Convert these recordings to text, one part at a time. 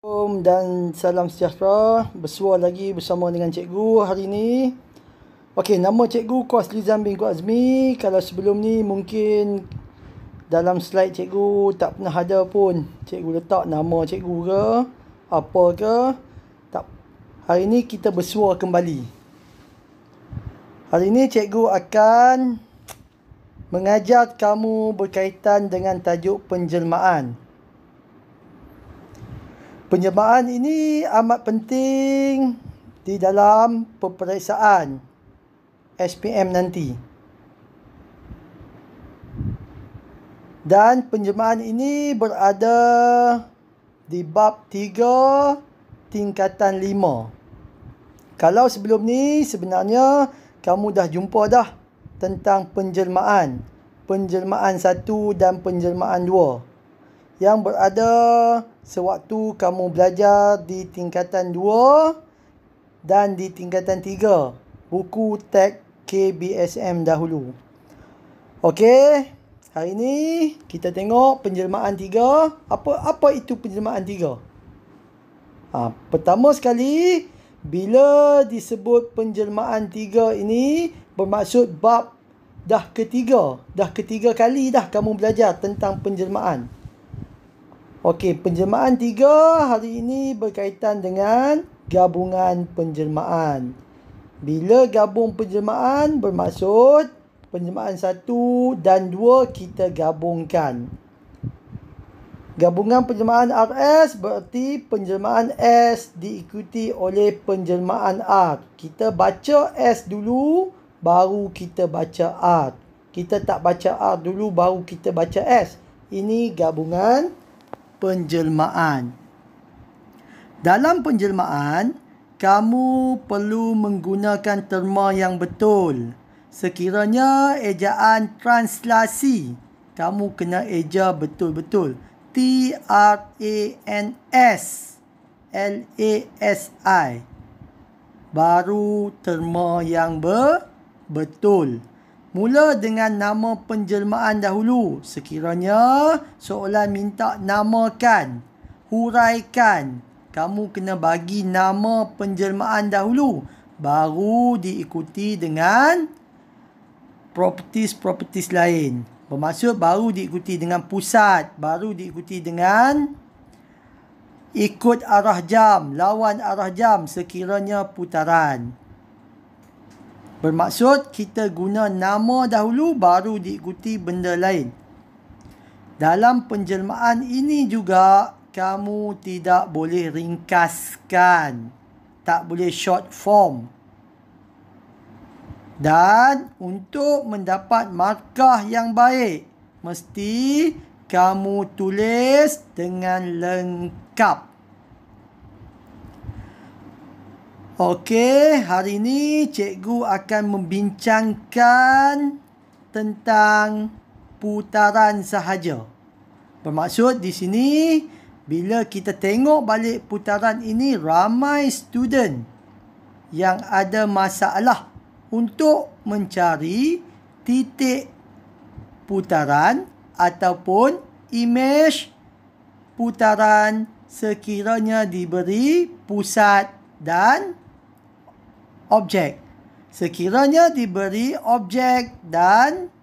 Dan salam sejahtera. Bersua lagi bersama dengan cikgu hari ni. Okey, nama cikgu Kuaslizam bin Azmi. Kalau sebelum ni mungkin dalam slide cikgu tak pernah ada pun cikgu letak nama cikgu ke apa ke. Tak. Hari ni kita bersua kembali. Hari ni cikgu akan mengajar kamu berkaitan dengan tajuk penjelmaan. Penjelmaan ini amat penting di dalam peperiksaan SPM nanti. Dan penjelmaan ini berada di bab 3 tingkatan 5. Kalau sebelum ni sebenarnya kamu dah jumpa dah tentang penjelmaan. Penjelmaan 1 dan penjelmaan 2. Yang berada sewaktu kamu belajar di tingkatan 2 dan di tingkatan 3 buku teks KBSM dahulu. Okey, hari ni kita tengok penjelmaan 3. Apa itu penjelmaan 3? Pertama sekali, bila disebut penjelmaan 3 ini bermaksud bab dah ketiga kali dah kamu belajar tentang penjelmaan. Okey, penjelmaan 3 hari ini berkaitan dengan gabungan penjelmaan. Bila gabung penjelmaan bermaksud penjelmaan 1 dan 2 kita gabungkan. Gabungan penjelmaan RS berarti penjelmaan S diikuti oleh penjelmaan R. Kita baca S dulu baru kita baca R. Kita tak baca R dulu baru kita baca S. Ini gabungan penjelmaan. Dalam penjelmaan, kamu perlu menggunakan terma yang betul. Sekiranya ejaan translasi, kamu kena eja betul-betul. TRANSLASI. Baru terma yang betul. Mula dengan nama penjelmaan dahulu. Sekiranya soalan minta namakan, huraikan, kamu kena bagi nama penjelmaan dahulu. Baru diikuti dengan properties lain. Bermaksud baru diikuti dengan pusat, baru diikuti dengan ikut arah jam, lawan arah jam sekiranya putaran. Bermaksud kita guna nama dahulu baru diikuti benda lain. Dalam penjelmaan ini juga kamu tidak boleh ringkaskan. Tak boleh short form. Dan untuk mendapat markah yang baik, mesti kamu tulis dengan lengkap. Okey, hari ini cikgu akan membincangkan tentang putaran sahaja. Bermaksud di sini, bila kita tengok balik putaran ini, ramai student yang ada masalah untuk mencari titik putaran ataupun imej putaran sekiranya diberi pusat dan objek. Sekiranya diberi objek dan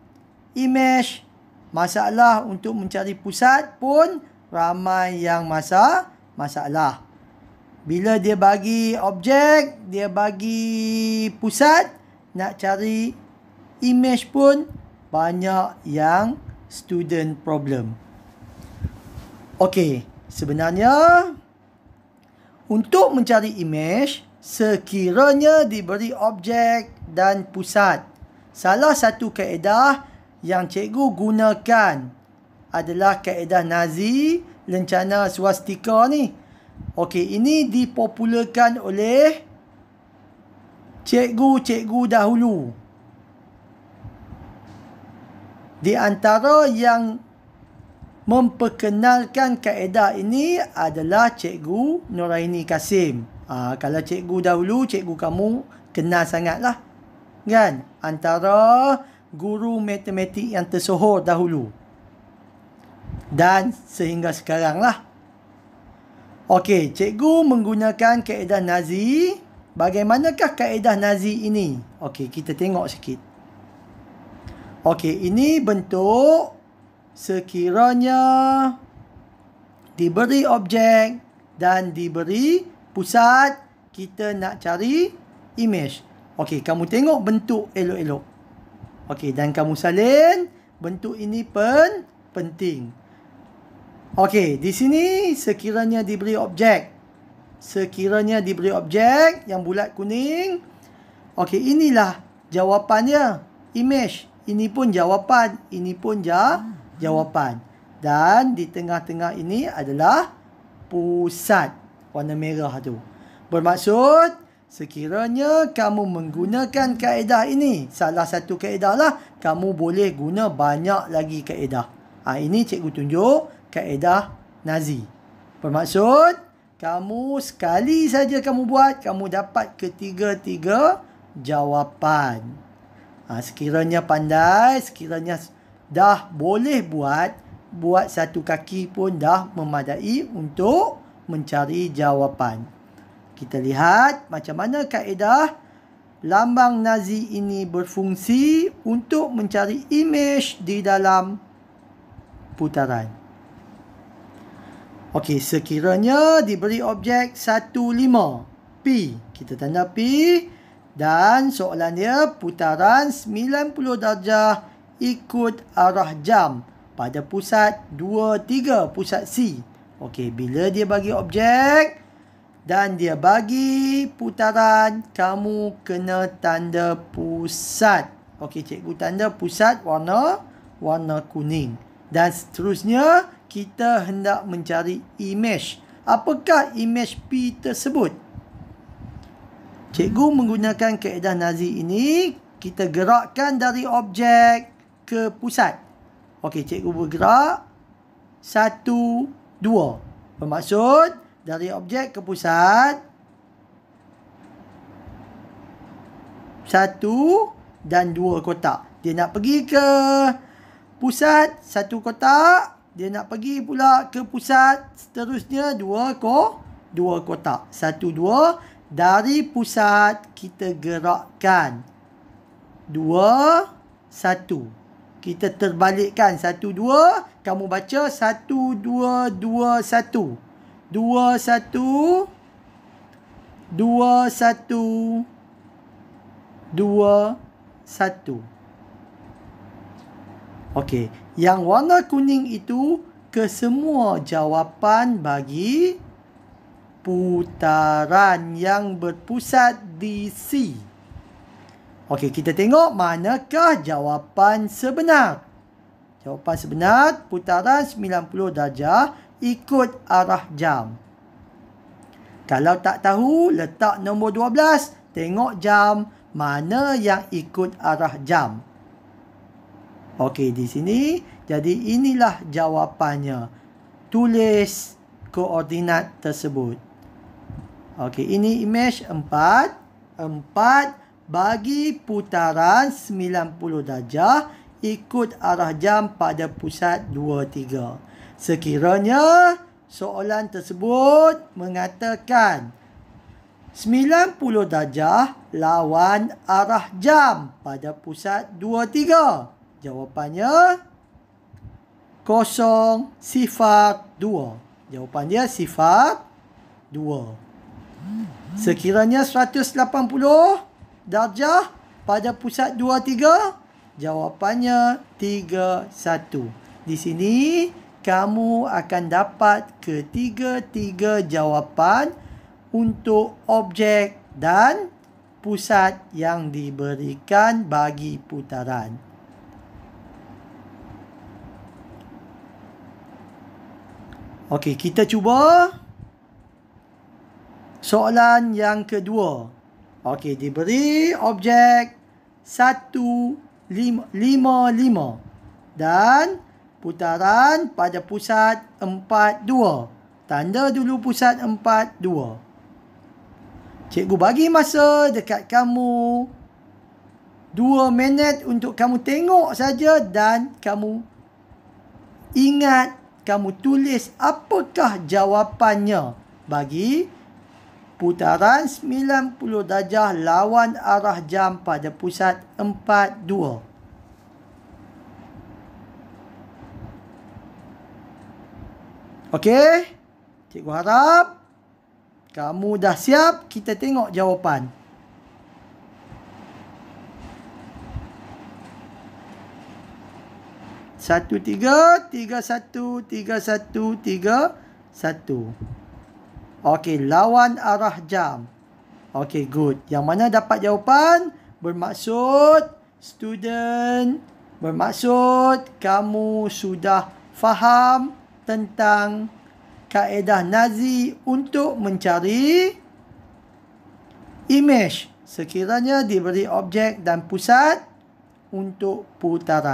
imej, masalah untuk mencari pusat pun ramai yang masalah. Bila dia bagi objek, dia bagi pusat, nak cari imej pun banyak yang student problem. Okey, sebenarnya untuk mencari imej, sekiranya diberi objek dan pusat, salah satu kaedah yang cikgu gunakan adalah kaedah Nazi, lencana swastika ni. Okey, ini dipopularkan oleh cikgu-cikgu dahulu. Di antara yang memperkenalkan kaedah ini adalah cikgu Nuraini Kasim. Kalau cikgu dahulu, cikgu kamu kenal sangatlah. Kan? Antara guru matematik yang tersohor dahulu. Dan sehingga sekarang lah. Okey, cikgu menggunakan kaedah Nazi. Bagaimanakah kaedah Nazi ini? Okey, kita tengok sikit. Okey, ini bentuk sekiranya diberi objek dan diberi pusat, kita nak cari image. Okey, kamu tengok bentuk elok-elok. Okey, dan kamu salin. Bentuk ini penting. Okey, di sini sekiranya diberi objek. Sekiranya diberi objek yang bulat kuning. Okey, inilah jawapannya. Image. Ini pun jawapan. Ini pun jawapan. Dan di tengah-tengah ini adalah pusat. Warna merah tu. Bermaksud, sekiranya kamu menggunakan kaedah ini. Salah satu kaedah lah. Kamu boleh guna banyak lagi kaedah. Ini cikgu tunjuk kaedah Nazi. Bermaksud, kamu sekali saja kamu buat, kamu dapat ketiga-tiga jawapan. Sekiranya pandai, sekiranya dah boleh buat satu kaki pun dah memadai untuk mencari jawapan. Kita lihat macam mana kaedah lambang Nazi ini berfungsi untuk mencari image di dalam putaran. Okey, sekiranya diberi objek 15, P. Kita tanda P. Dan soalan dia, putaran 90 darjah ikut arah jam pada pusat 23, pusat C. Okey, bila dia bagi objek dan dia bagi putaran, kamu kena tanda pusat. Okey, cikgu tanda pusat warna kuning. Dan seterusnya, kita hendak mencari image. Apakah image P tersebut? Cikgu menggunakan kaedah Nazi ini, kita gerakkan dari objek ke pusat. Okey, cikgu bergerak 1, 2. Bermaksud, dari objek ke pusat 1 dan 2 kotak. Dia nak pergi ke pusat 1 kotak. Dia nak pergi pula ke pusat seterusnya 2 kotak. 1, 2. Dari pusat kita gerakkan 2, 1. Kita terbalikkan 1, 2. Kamu baca 1, 2, 2, 1. 2, 1. 2, 1. 2, 1. Okey, yang warna kuning itu kesemua jawapan bagi putaran yang berpusat di C. Okey, kita tengok manakah jawapan sebenar. Jawapan sebenar, putaran 90 darjah ikut arah jam. Kalau tak tahu, letak nombor 12. Tengok jam mana yang ikut arah jam. Okey, di sini. Jadi, inilah jawapannya. Tulis koordinat tersebut. Okey, ini image 4. 4 bagi putaran 90 darjah ikut arah jam pada pusat 23. Sekiranya soalan tersebut mengatakan 90 darjah lawan arah jam pada pusat 23. Jawapannya 0, 0, 2. Jawapan dia 0, 2. Sekiranya 180 darjah pada pusat 23, jawapannya 3, 1. Di sini kamu akan dapat ketiga-tiga jawapan untuk objek dan pusat yang diberikan bagi putaran. Okey, kita cuba soalan yang kedua. Okey, diberi objek 1, 5, 5 dan putaran pada pusat 4, 2. Tanda dulu pusat 4, 2. Cikgu bagi masa dekat kamu 2 minit untuk kamu tengok saja dan kamu ingat, kamu tulis apakah jawapannya bagi putaran 90 darjah lawan arah jam pada pusat 42. Okey? Cikgu harap kamu dah siap. Kita tengok jawapan. Satu, tiga, tiga, satu, tiga, satu, tiga, satu. Okey, lawan arah jam. Okey, good. Yang mana dapat jawapan? Bermaksud kamu sudah faham tentang kaedah Nazi untuk mencari imej sekiranya diberi objek dan pusat untuk putaran.